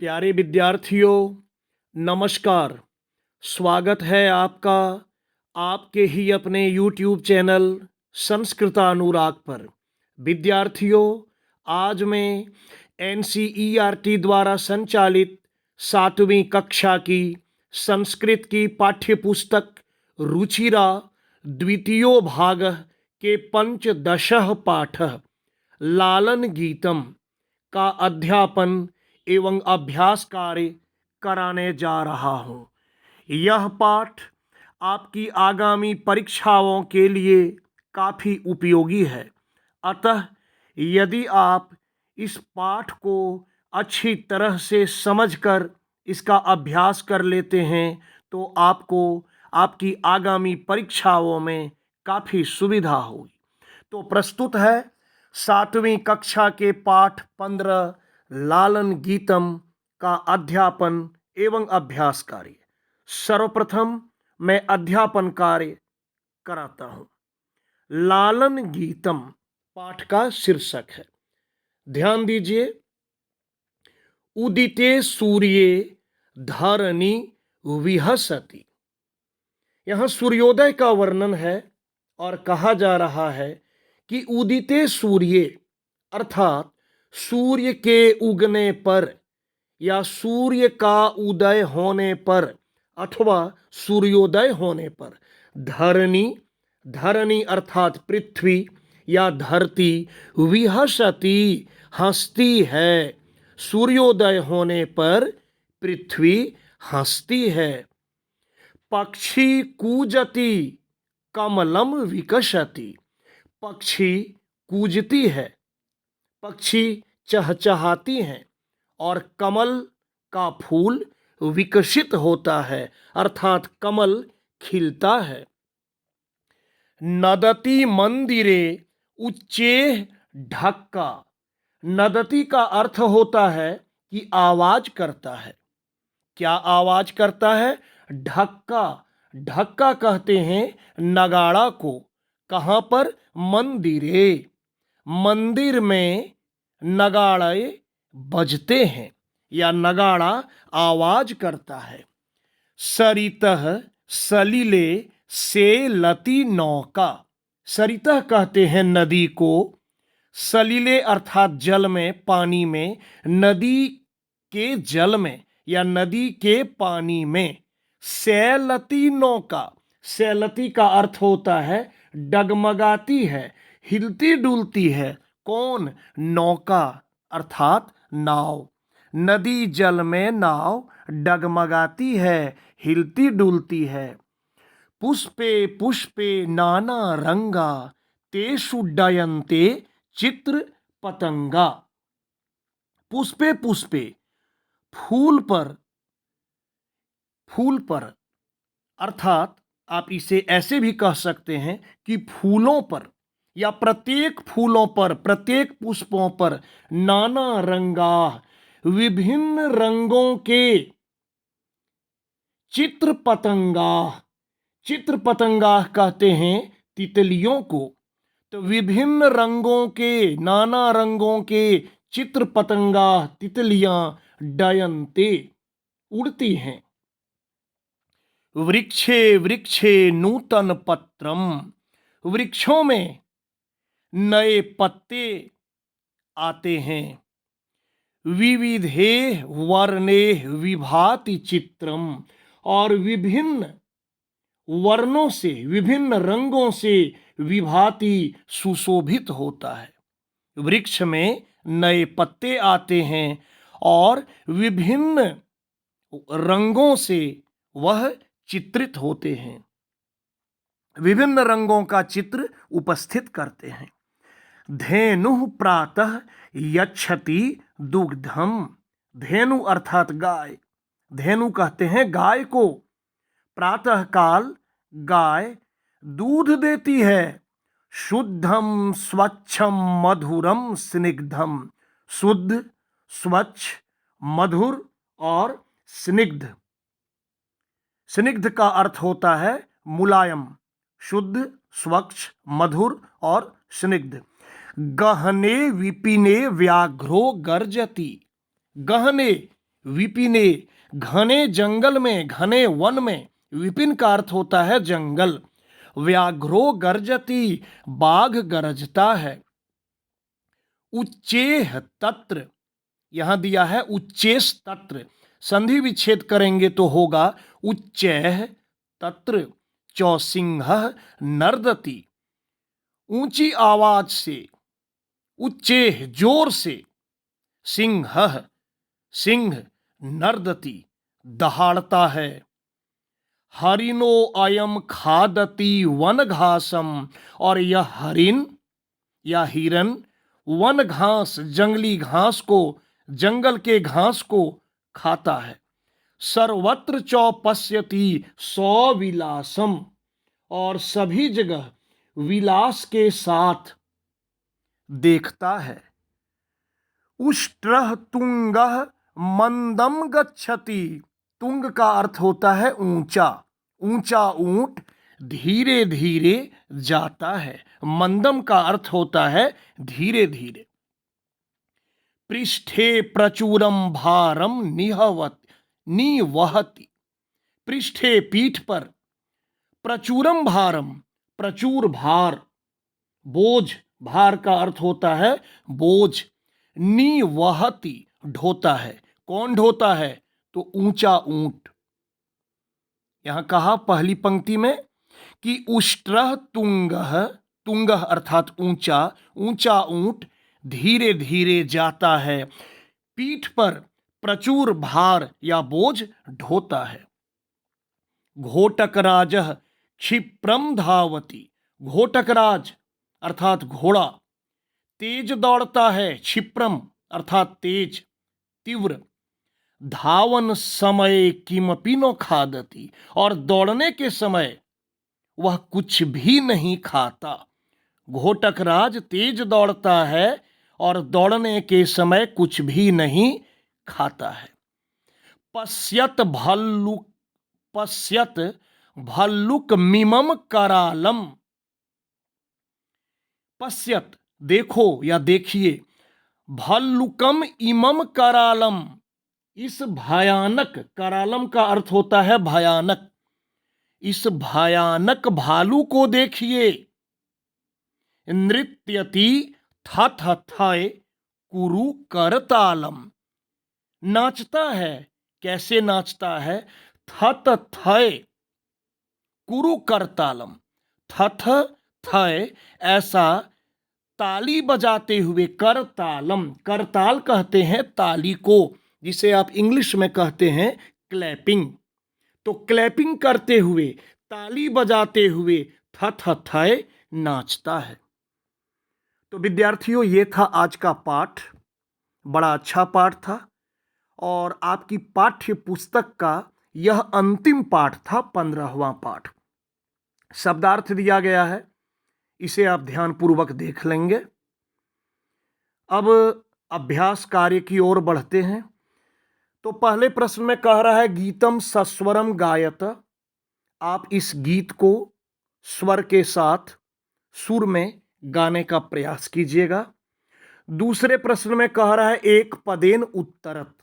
प्यारे विद्यार्थियों, नमस्कार। स्वागत है आपका आपके ही अपने YouTube चैनल संस्कृतानुराग पर। विद्यार्थियों, आज मैं NCERT द्वारा संचालित 7वीं कक्षा की संस्कृत की पाठ्य पुस्तक रुचिरा द्वितीयो भाग के पंचदशः पाठ लालन गीतम का अध्यापन एवं अभ्यास कार्य कराने जा रहा हूँ। यह पाठ आपकी आगामी परीक्षाओं के लिए काफ़ी उपयोगी है। अतः यदि आप इस पाठ को अच्छी तरह से समझकर इसका अभ्यास कर लेते हैं तो आपको आपकी आगामी परीक्षाओं में काफ़ी सुविधा होगी। तो प्रस्तुत है 7वीं कक्षा के पाठ 15 लालन गीतम का अध्यापन एवं अभ्यास कार्य। सर्वप्रथम मैं अध्यापन कार्य कराता हूं। लालन गीतम पाठ का शीर्षक है। ध्यान दीजिए। उदिते सूर्ये धरणी विहसति। यहां सूर्योदय का वर्णन है और कहा जा रहा है कि उदिते सूर्ये अर्थात सूर्य के उगने पर या सूर्य का उदय होने पर अथवा सूर्योदय होने पर धरणी धरणी अर्थात पृथ्वी या धरती विहसती हंसती है। सूर्योदय होने पर पृथ्वी हंसती है। पक्षी कूजती कमलम विकसति। पक्षी कूजती है, पक्षी चहचहाती हैं और कमल का फूल विकसित होता है अर्थात कमल खिलता है। नदति मंदिरे उच्चे ढक्का। नदति का अर्थ होता है कि आवाज करता है। क्या आवाज करता है? ढक्का। ढक्का कहते हैं नगाड़ा को। कहां पर? मंदिरे। मंदिर में नगाड़े बजते हैं या नगाड़ा आवाज करता है। सरितः सलिले से लती नौका। सरितः कहते हैं नदी को। सलिले अर्थात जल में, पानी में, नदी के जल में या नदी के पानी में। सैलती नौका। सैलती का अर्थ होता है डगमगाती है, हिलती डुलती है। कौन? नौका अर्थात नाव। नदी जल में नाव डगमगाती है, हिलती डुलती है। पुष्पे पुष्पे नाना रंगा तेषु डयन्ते चित्र पतंगा। पुष्पे पुष्पे फूल पर, फूल पर अर्थात आप इसे ऐसे भी कह सकते हैं कि फूलों पर या प्रत्येक फूलों पर, प्रत्येक पुष्पों पर नाना रंगा विभिन्न रंगों के चित्र पतंगा। चित्र पतंगा कहते हैं तितलियों को। तो विभिन्न रंगों के, नाना रंगों के चित्र पतंगा तितलियां डयन्ते उड़ती हैं। वृक्षे वृक्षे नूतन पत्रम। वृक्षों में नए पत्ते आते हैं। विविधे वर्णे विभाति चित्रम। और विभिन्न वर्णों से, विभिन्न रंगों से विभाति सुशोभित होता है। वृक्ष में नए पत्ते आते हैं और विभिन्न रंगों से वह चित्रित होते हैं, विभिन्न रंगों का चित्र उपस्थित करते हैं। धेनु प्रातः यच्छति दुग्धम। धेनु अर्थात गाय। धेनु कहते हैं गाय को। प्रातः काल गाय दूध देती है। शुद्धम स्वच्छम मधुरम स्निग्धम। शुद्ध, स्वच्छ, मधुर और स्निग्ध। स्निग्ध का अर्थ होता है मुलायम। शुद्ध, स्वच्छ, मधुर और स्निग्ध। गहने विपिने व्याघ्रो गर्जति। गहने विपिने, घने जंगल में, घने वन में। विपिन का अर्थ होता है जंगल। व्याघ्रो गर्जति, बाघ गरजता है। उच्चेह तत्र, यहां दिया है उच्चेस तत्र, संधि विच्छेद करेंगे तो होगा उच्चैः तत्र चौसिंहः नर्दति। ऊंची आवाज से, उच्चेह जोर से, सिंहः सिंह, नर्दति दहाड़ता है। हरिणो अयम खादति वन घासम, और यह हरिन या हिरन वन घास, जंगली घास को, जंगल के घास को खाता है। सर्वत्र चौपस्यति सौविलासम, और सभी जगह विलास के साथ देखता है। उष्ट्रः तुंगः मंदम गच्छति, तुंग का अर्थ होता है ऊंचा, ऊंचा ऊंट धीरे धीरे जाता है। मंदम का अर्थ होता है धीरे धीरे। पृष्ठे प्रचुरम भारम निवहति, पृष्ठे पीठ पर, प्रचुरम भारम प्रचुर भार, बोझ, भार का अर्थ होता है बोझ। निवहति ढोता है, कौन ढोता है? तो ऊंचा ऊंट। यहां कहा पहली पंक्ति में कि उष्ट्रः तुंगः, तुंगः अर्थात ऊंचा, ऊंचा ऊंट धीरे धीरे जाता है, पीठ पर प्रचुर भार या बोझ ढोता है। घोटकराजः क्षिप्रम धावति, घोटकराज अर्थात घोड़ा तेज दौड़ता है, क्षिप्रम अर्थात तेज, तीव्र। धावन समय किमपि न खादति, और दौड़ने के समय वह कुछ भी नहीं खाता। घोटकराज तेज दौड़ता है और दौड़ने के समय कुछ भी नहीं खाता है। पश्यत भल्लुक मिमम करालम, पश्यत देखो या देखिए, भल्लुकम इमम करालम, इस भयानक, करालम का अर्थ होता है भयानक, इस भयानक भालू को देखिए। नृत्यति थथथय कुरु करतालम, नाचता है, कैसे नाचता है? थथथय कुरु करतालम, थथ थय ऐसा ताली बजाते हुए, करतालम, करताल कहते हैं ताली को, जिसे आप इंग्लिश में कहते हैं क्लैपिंग। तो क्लैपिंग करते हुए, ताली बजाते हुए थथथय नाचता है। तो विद्यार्थियों, ये था आज का पाठ। बड़ा अच्छा पाठ था और आपकी पाठ्य पुस्तक का यह अंतिम पाठ था, 15वां पाठ। शब्दार्थ दिया गया है, इसे आप ध्यानपूर्वक देख लेंगे। अब अभ्यास कार्य की ओर बढ़ते हैं। तो पहले प्रश्न में कह रहा है गीतम सस्वरम गायत, आप इस गीत को स्वर के साथ सुर में गाने का प्रयास कीजिएगा। दूसरे प्रश्न में कह रहा है एक पदेन उत्तरत,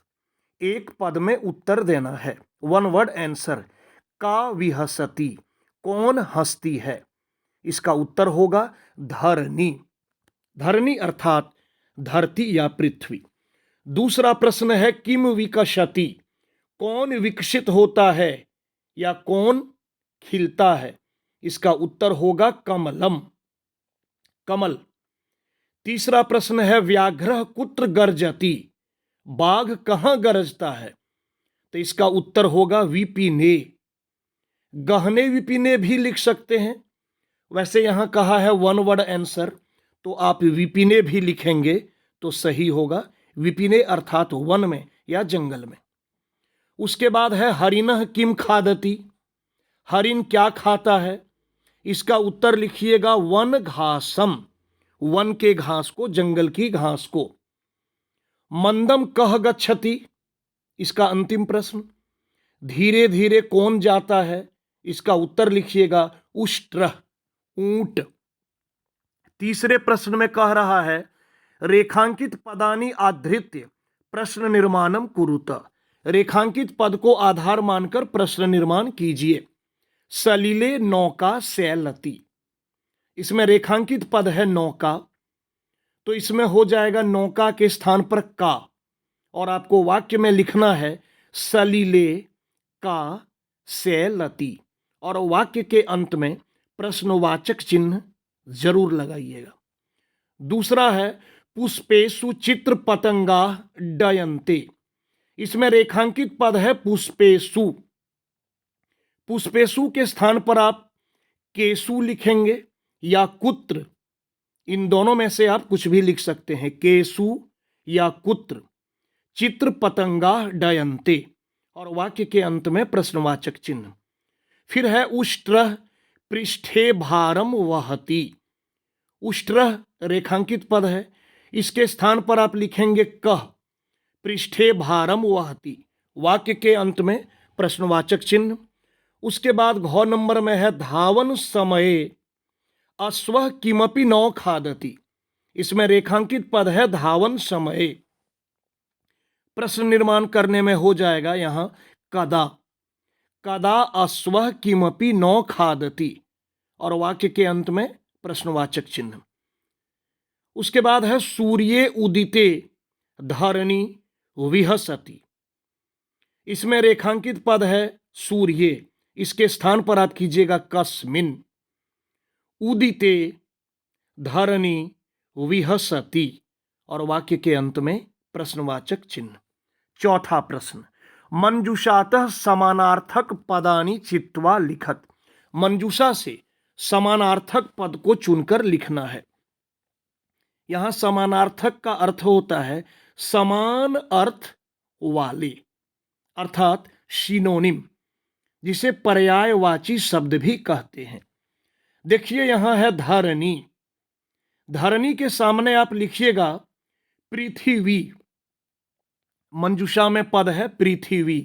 एक पद में उत्तर देना है, वन वर्ड आंसर। का विहसती, कौन हंसती है? इसका उत्तर होगा धरनी, धरनी अर्थात धरती या पृथ्वी। दूसरा प्रश्न है किम विकसति, कौन विकसित होता है या कौन खिलता है? इसका उत्तर होगा कमलम, कमल। तीसरा प्रश्न है व्याघ्र कुत्र गर्जति, बाघ कहां गरजता है? तो इसका उत्तर होगा विपिने। गहने विपिने भी लिख सकते हैं, वैसे यहां कहा है वन वर्ड आंसर, तो आप विपिने भी लिखेंगे तो सही होगा। विपिने अर्थात वन में या जंगल में। उसके बाद है हरिणः किम खादति, हरिण क्या खाता है? इसका उत्तर लिखिएगा वन घासम, वन के घास को, जंगल की घास को। मंदम कह गच्छति, इसका अंतिम प्रश्न, धीरे धीरे कौन जाता है? इसका उत्तर लिखिएगा उष्ट्रः, ऊंट। तीसरे प्रश्न में कह रहा है रेखांकित पदानि आधृत्य प्रश्न निर्माणम कुरुत, रेखांकित पद को आधार मानकर प्रश्न निर्माण कीजिए। सलीले नौका सैलती, इसमें रेखांकित पद है नौका, तो इसमें हो जाएगा नौका के स्थान पर का, और आपको वाक्य में लिखना है सलीले का सैलती, और वाक्य के अंत में प्रश्नवाचक चिन्ह जरूर लगाइएगा। दूसरा है पुष्पेषु चित्र पतंगा डयन्ते, इसमें रेखांकित पद है पुष्पेषु। पुष्पेषु के स्थान पर आप केसु लिखेंगे या कुत्र, इन दोनों में से आप कुछ भी लिख सकते हैं, केसु या कुत्र। चित्र पतंगा डयन्ते, और वाक्य के अंत में प्रश्नवाचक चिन्ह। फिर है उष्ट्रः पृष्ठे भारम वहति, उष्ट्रः रेखांकित पद है, इसके स्थान पर आप लिखेंगे कह, पृष्ठे भारम वहति, वाक्य के अंत में प्रश्नवाचक चिन्ह। उसके बाद घ नंबर में है धावन समये अश्वः किमपि न खादति, इसमें रेखांकित पद है धावन समये। प्रश्न निर्माण करने में हो जाएगा यहां कदा, कदा अश्वः किमपि न खादति, और वाक्य के अंत में प्रश्नवाचक चिन्ह। उसके बाद है सूर्ये उदिते धरणी विहसति, इसमें रेखांकित पद है सूर्य, इसके स्थान पर आप कीजिएगा कस्मिन। उदिते धरणी विहसति, और वाक्य के अंत में प्रश्नवाचक चिन्ह। चौथा प्रश्न, मंजूषातः समानार्थक पदानि चित्वा लिखत, मंजूषा से समानार्थक पद को चुनकर लिखना है। यहां समानार्थक का अर्थ होता है समान अर्थ वाले, अर्थात सिनोनिम, जिसे पर्यायवाची शब्द भी कहते हैं। देखिए यहां है धरणी, धरणी के सामने आप लिखिएगा पृथ्वी, मंजूषा में पद है पृथ्वी।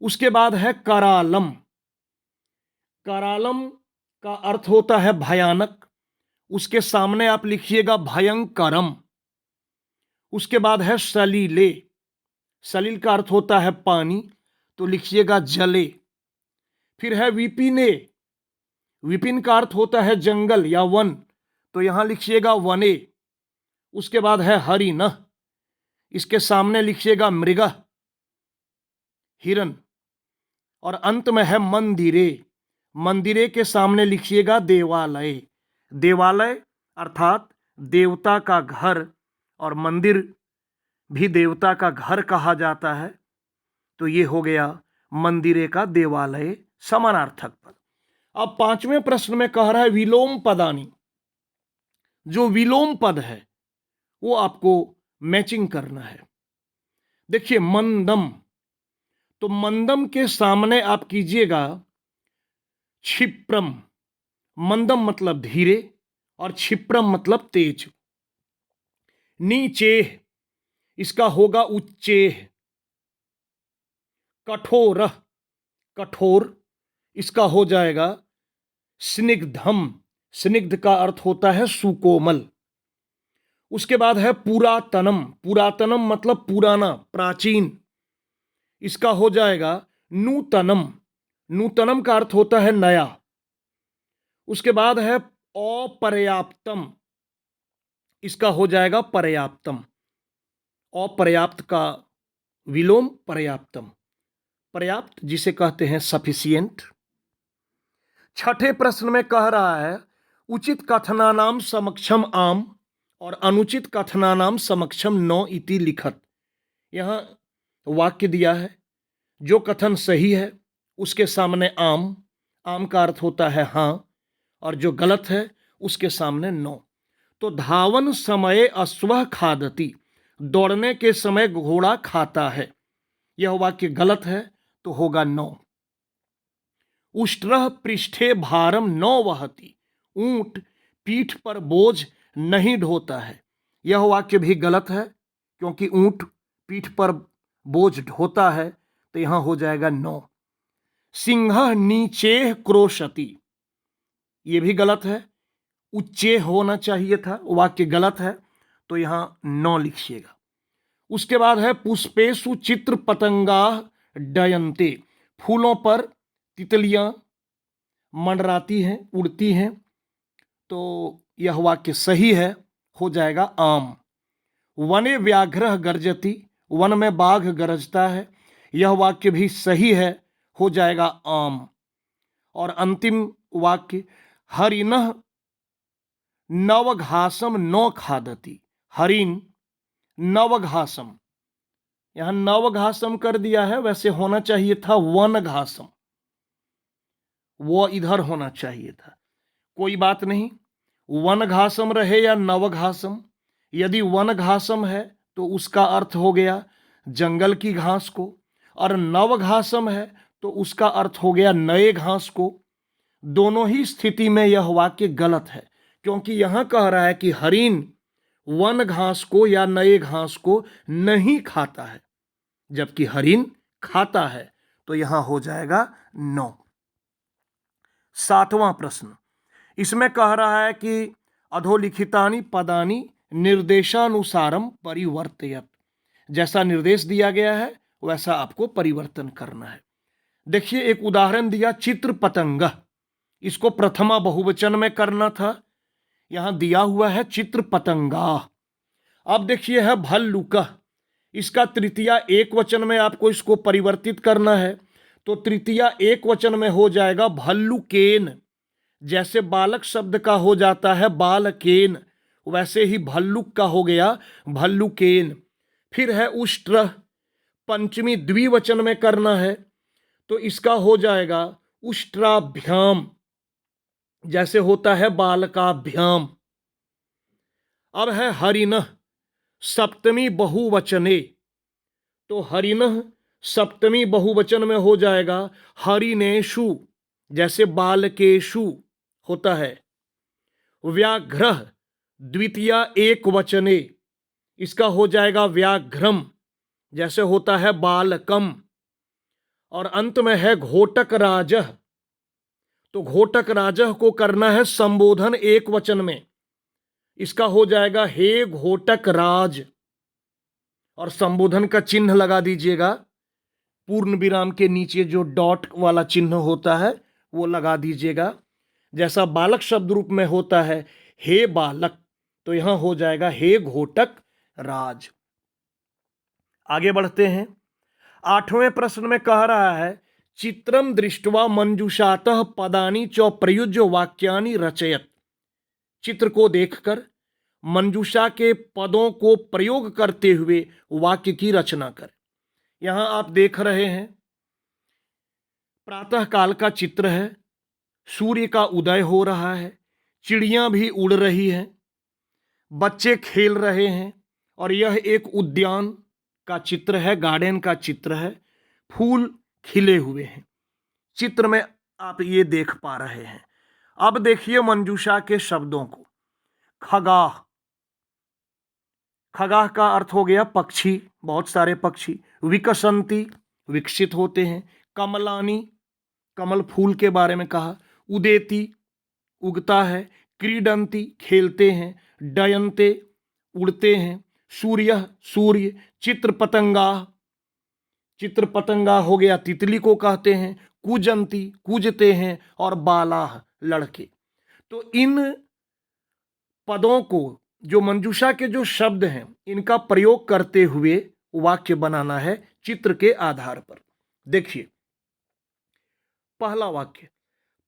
उसके बाद है करालम, करालम का अर्थ होता है भयानक, उसके सामने आप लिखिएगा भयंकरम। उसके बाद है सलीले, सलील का अर्थ होता है पानी, तो लिखिएगा जले। फिर है विपिने, विपिन का अर्थ होता है जंगल या वन, तो यहां लिखिएगा वने। उसके बाद है हरिण, इसके सामने लिखिएगा मृग, हिरन। और अंत में है मंदिरे, मंदिरे के सामने लिखिएगा देवालय, देवालय अर्थात देवता का घर, और मंदिर भी देवता का घर कहा जाता है, तो ये हो गया मंदिरे का देवालय समानार्थक पद। अब पांचवें प्रश्न में कह रहा है विलोम पदानी, जो विलोम पद है वो आपको मैचिंग करना है। देखिए मंदम, तो मंदम के सामने आप कीजिएगा क्षिप्रम, मंदम मतलब धीरे और क्षिप्रम मतलब तेज। नीचे, इसका होगा उच्चेह। कठोर, कठोर, इसका हो जाएगा स्निग्धम, स्निग्ध का अर्थ होता है सुकोमल। उसके बाद है पुरातनम, पुरातनम मतलब पुराना, प्राचीन, इसका हो जाएगा नूतनम, नूतनम का अर्थ होता है नया। उसके बाद है अपर्याप्तम, इसका हो जाएगा पर्याप्तम, अपर्याप्त का विलोम पर्याप्तम, पर्याप्त जिसे कहते हैं सफिशिएंट। छठे प्रश्न में कह रहा है उचित कथनानाम समक्षम आम और अनुचित कथनानाम समक्षम न इति लिखत। यहां वाक्य दिया है, जो कथन सही है उसके सामने आम, आम का अर्थ होता है हां, और जो गलत है उसके सामने नो। तो धावन समय अश्वः खादति, दौड़ने के समय घोड़ा खाता है, यह वाक्य गलत है, तो होगा नो। उष्ट्रः पृष्ठे भारम न वहति, ऊंट पीठ पर बोझ नहीं ढोता है, यह वाक्य भी गलत है, क्योंकि ऊंट पीठ पर बोझ ढोता है, तो यहां हो जाएगा नो। सिंह नीचे क्रोशति, यह भी गलत है, उच्चे होना चाहिए था, वाक्य गलत है, तो यहां नो लिखिएगा। उसके बाद है पुष्पेषु चित्र पतंगा डयन्ते, फूलों पर तितलियां मंडराती हैं, उड़ती हैं। तो यह वाक्य सही है, हो जाएगा आम। वने व्याघ्र गर्जति, वन में बाघ गरजता है, यह वाक्य भी सही है, हो जाएगा आम। और अंतिम वाक्य हरिणः नवघासम न खादति, हरिण नवघासम, यहां नवघासम कर दिया है, वैसे होना चाहिए था वनघासम, वो इधर होना चाहिए था। कोई बात नहीं, वनघासम रहे या नवघासम, यदि वनघासम है तो उसका अर्थ हो गया जंगल की घास को, और नवघासम है तो उसका अर्थ हो गया नए घास को। दोनों ही स्थिति में यह वाक्य गलत है, क्योंकि यहां कह रहा है कि हरिण वन घास को या नए घास को नहीं खाता है, जबकि हरिण खाता है। तो यहां हो जाएगा 9। 7वां प्रश्न, इसमें कह रहा है कि अधोलिखितानि पदानि निर्देशानुसारम परिवर्तयत, जैसा निर्देश दिया गया है वैसा आपको परिवर्तन करना है। देखिए एक उदाहरण दिया चित्र पतंग, इसको प्रथमा बहुवचन में करना था, यहां दिया हुआ है चित्र पतंगा। अब देखिए है भल्लुक, इसका तृतीया एक वचन में आपको इसको परिवर्तित करना है, तो तृतीया एक वचन में हो जाएगा भल्लुकेन। जैसे बालक शब्द का हो जाता है बालकेन, वैसे ही भल्लुक का हो गया भल्लुकेन। फिर है उष्ट्र, पंचमी द्विवचन में करना है, तो इसका हो जाएगा उष्ट्राभ्याम, जैसे होता है बालकाभ्याम। अब है हरिणः, सप्तमी बहुवचने, तो हरिणः सप्तमी बहुवचन में हो जाएगा हरिणेषु, जैसे बालकेषु होता है। व्याघ्र द्वितीया एक वचने, इसका हो जाएगा व्याघ्रम, जैसे होता है बालकम। और अंत में है घोटक राजः, तो घोटक राजः को करना है संबोधन एक वचन में, इसका हो जाएगा हे घोटक राज, और संबोधन का चिन्ह लगा दीजिएगा, पूर्ण विराम के नीचे जो डॉट वाला चिन्ह होता है वो लगा दीजिएगा। जैसा बालक शब्द रूप में होता है हे बालक, तो यहां हो जाएगा हे घोटक राज। आगे बढ़ते हैं। 8वें प्रश्न में कह रहा है चित्रम दृष्ट्वा मंजूषातः पदानि च प्रयुज्य वाक्यानि रचयत, चित्र को देखकर मंजूषा के पदों को प्रयोग करते हुए वाक्य की रचना कर। यहां आप देख रहे हैं प्रातः काल का चित्र है, सूर्य का उदय हो रहा है, चिड़ियां भी उड़ रही हैं, बच्चे खेल रहे हैं, और यह एक उद्यान का चित्र है, गार्डन का चित्र है, फूल खिले हुए हैं, चित्र में आप ये देख पा रहे हैं। अब देखिए मंजूषा के शब्दों को। खगाह, खगाह का अर्थ हो गया पक्षी, बहुत सारे पक्षी। विकसंती विकसित होते हैं। कमलानी कमल फूल के बारे में कहा। उदेती उगता है। क्रीडंती खेलते हैं। डयंते उड़ते हैं। सूर्य सूर्य। चित्र पतंगा, चित्र पतंगा हो गया तितली को कहते हैं। कूजंती कूजते हैं। और बालाह लड़के। तो इन पदों को, जो मंजूषा के जो शब्द हैं, इनका प्रयोग करते हुए वाक्य बनाना है चित्र के आधार पर। देखिए पहला वाक्य,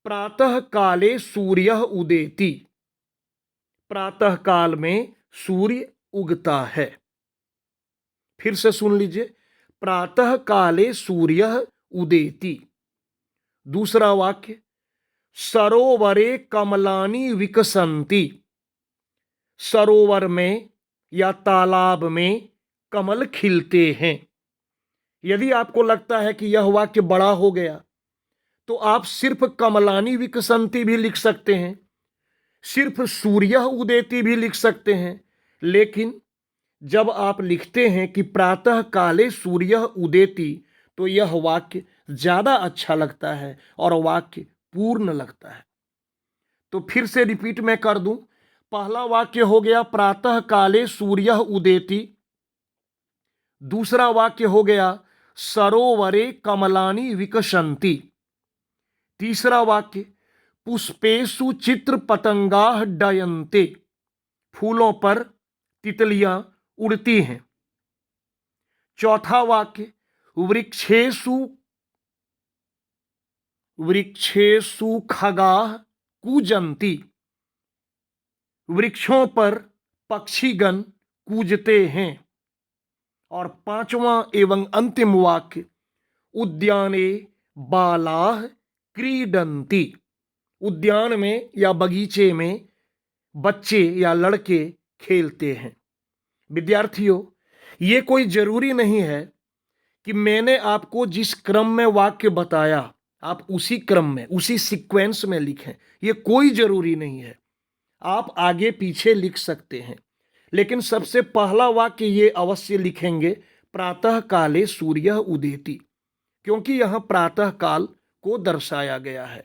प्रातः काले सूर्य उदेति, प्रातः काल में सूर्य उगता है। फिर से सुन लीजिए, प्रातः काले सूर्य उदेति। दूसरा वाक्य, सरोवरे कमलानि विकसंति, सरोवर में या तालाब में कमल खिलते हैं। यदि आपको लगता है कि यह वाक्य बड़ा हो गया, तो आप सिर्फ कमलानि विकसंति भी लिख सकते हैं, सिर्फ सूर्य उदेति भी लिख सकते हैं। लेकिन जब आप लिखते हैं कि प्रातः काले सूर्य उदेति, तो यह वाक्य ज्यादा अच्छा लगता है और वाक्य पूर्ण लगता है। तो फिर से रिपीट में कर दूं। पहला वाक्य हो गया प्रातः काले सूर्य उदेति, दूसरा वाक्य हो गया सरोवरे कमलानि विकसन्ति। तीसरा वाक्य पुष्पेषु चित्र पतंगाः डयन्ते, फूलों पर तितलियां उड़ती हैं। चौथा वाक्य वृक्षेषु वृक्षेषु खगाः कूजन्ति, वृक्षों पर पक्षीगण कूजते हैं। और पांचवा एवं अंतिम वाक्य उद्याने बालाः क्रीडन्ति, उद्यान में या बगीचे में बच्चे या लड़के खेलते हैं। विद्यार्थियों, ये कोई जरूरी नहीं है कि मैंने आपको जिस क्रम में वाक्य बताया आप उसी क्रम में उसी सीक्वेंस में लिखें, ये कोई जरूरी नहीं है। आप आगे पीछे लिख सकते हैं, लेकिन सबसे पहला वाक्य ये अवश्य लिखेंगे प्रातः काले सूर्य उदेति, क्योंकि यहां प्रातः काल को दर्शाया गया है।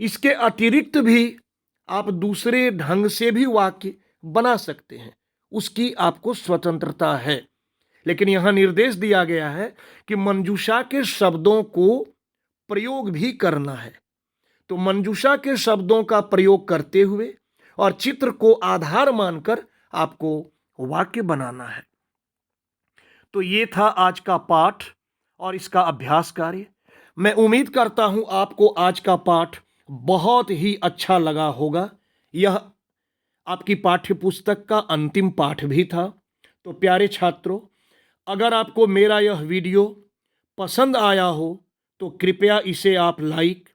इसके अतिरिक्त भी आप दूसरे ढंग से भी वाक्य बना सकते हैं, उसकी आपको स्वतंत्रता है। लेकिन यहां निर्देश दिया गया है कि मंजूषा के शब्दों को प्रयोग भी करना है। तो मंजूषा के शब्दों का प्रयोग करते हुए और चित्र को आधार मानकर आपको वाक्य बनाना है। तो ये था आज का पाठ और इसका अभ्यास कार्य। मैं उम्मीद करता हूं आपको आज का पाठ बहुत ही अच्छा लगा होगा। यह आपकी पाठ्य पुस्तक का अंतिम पाठ भी था। तो प्यारे छात्रों, अगर आपको मेरा यह वीडियो पसंद आया हो तो कृपया इसे आप लाइक,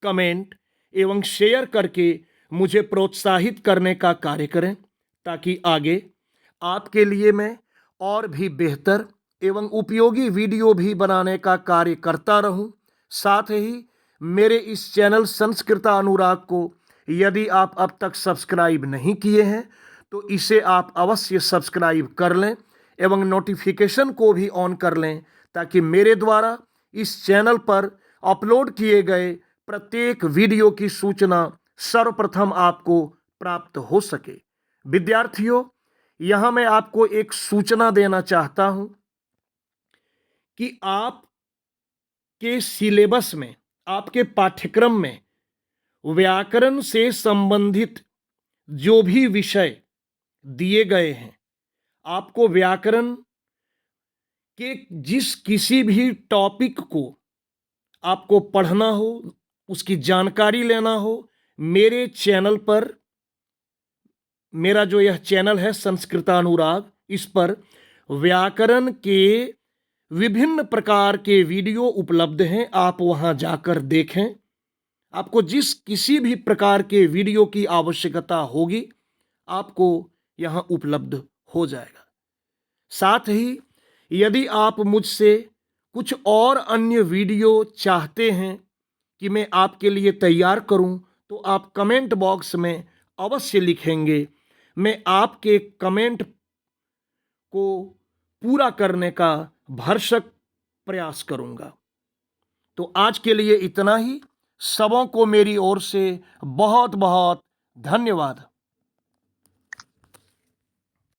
कमेंट एवं शेयर करके मुझे प्रोत्साहित करने का कार्य करें, ताकि आगे आपके लिए मैं और भी बेहतर एवं उपयोगी वीडियो भी बनाने का कार्य करता रहूं। साथ ही मेरे इस चैनल संस्कृता अनुराग को यदि आप अब तक सब्सक्राइब नहीं किए हैं तो इसे आप अवश्य सब्सक्राइब कर लें एवं नोटिफिकेशन को भी ऑन कर लें, ताकि मेरे द्वारा इस चैनल पर अपलोड किए गए प्रत्येक वीडियो की सूचना सर्वप्रथम आपको प्राप्त हो सके। विद्यार्थियों, यहां मैं आपको एक सूचना देना चाहता हूं कि आपके सिलेबस में, आपके पाठ्यक्रम में व्याकरण से संबंधित जो भी विषय दिए गए हैं, आपको व्याकरण के जिस किसी भी टॉपिक को आपको पढ़ना हो, उसकी जानकारी लेना हो, मेरे चैनल पर, मेरा जो यह चैनल है संस्कृतानुराग, इस पर व्याकरण के विभिन्न प्रकार के वीडियो उपलब्ध हैं। आप वहां जाकर देखें। आपको जिस किसी भी प्रकार के वीडियो की आवश्यकता होगी आपको यहां उपलब्ध हो जाएगा। साथ ही यदि आप मुझसे कुछ और अन्य वीडियो चाहते हैं कि मैं आपके लिए तैयार करूं, तो आप कमेंट बॉक्स में अवश्य लिखेंगे। मैं आपके कमेंट को पूरा करने का भरसक प्रयास करूंगा। तो आज के लिए इतना ही। सबों को मेरी ओर से बहुत बहुत धन्यवाद।